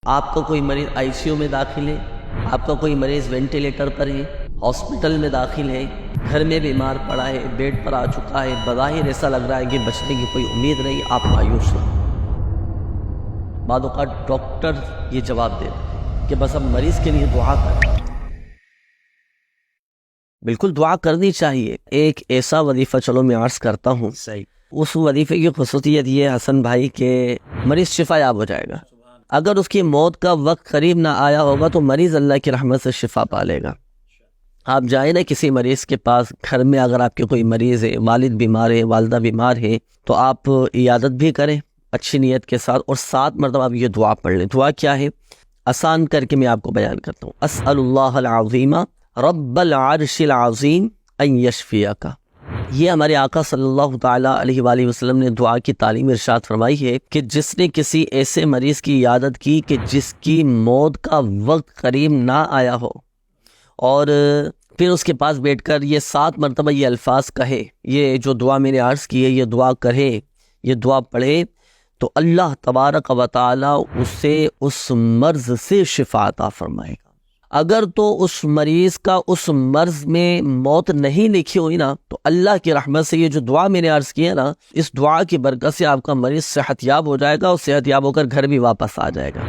آپ کا کوئی مریض آئی سی یو میں داخل ہے، آپ کا کوئی مریض وینٹیلیٹر پر ہے، ہاسپٹل میں داخل ہے، گھر میں بیمار پڑا ہے، بیڈ پر آ چکا ہے، بظاہر ایسا لگ رہا ہے کہ بچنے کی کوئی امید نہیں، آپ مایوس ہو۔ بعض اوقات ڈاکٹر یہ جواب دے کہ بس اب مریض کے لیے دعا کریں۔ بالکل دعا کرنی چاہیے۔ ایک ایسا وظیفہ چلو میں عرض کرتا ہوں، صحیح۔ اس وظیفے کی خصوصیت یہ ہے حسن بھائی کہ مریض شفا یاب ہو جائے گا۔ اگر اس کی موت کا وقت قریب نہ آیا ہوگا تو مریض اللہ کی رحمت سے شفا پا لے گا۔ آپ جائیں نا کسی مریض کے پاس، گھر میں اگر آپ کے کوئی مریض ہے، والد بیمار ہے، والدہ بیمار ہے، تو آپ عیادت بھی کریں اچھی نیت کے ساتھ، اور 7 مرتبہ آپ یہ دعا پڑھ لیں۔ دعا کیا ہے؟ آسان کر کے میں آپ کو بیان کرتا ہوں۔ اسأل اللہ العظیم رب العرش العظیم ان یشفیک۔ یہ ہمارے آقا صلی اللہ تعالیٰ علیہ وآلہ وسلم نے دعا کی تعلیم ارشاد فرمائی ہے کہ جس نے کسی ایسے مریض کی عیادت کی کہ جس کی موت کا وقت قریب نہ آیا ہو، اور پھر اس کے پاس بیٹھ کر یہ 7 مرتبہ یہ الفاظ کہے، یہ جو دعا میں نے عرض کی ہے، یہ دعا کرے، یہ دعا پڑھے، تو اللہ تبارک و تعالیٰ اسے اس مرض سے شفا عطا فرمائے گا۔ اگر تو اس مریض کا اس مرض میں موت نہیں لکھی ہوئی نا، تو اللہ کی رحمت سے یہ جو دعا میں نے عرض کی ہے نا، اس دعا کی برکت سے آپ کا مریض صحت یاب ہو جائے گا، اور صحت یاب ہو کر گھر بھی واپس آ جائے گا۔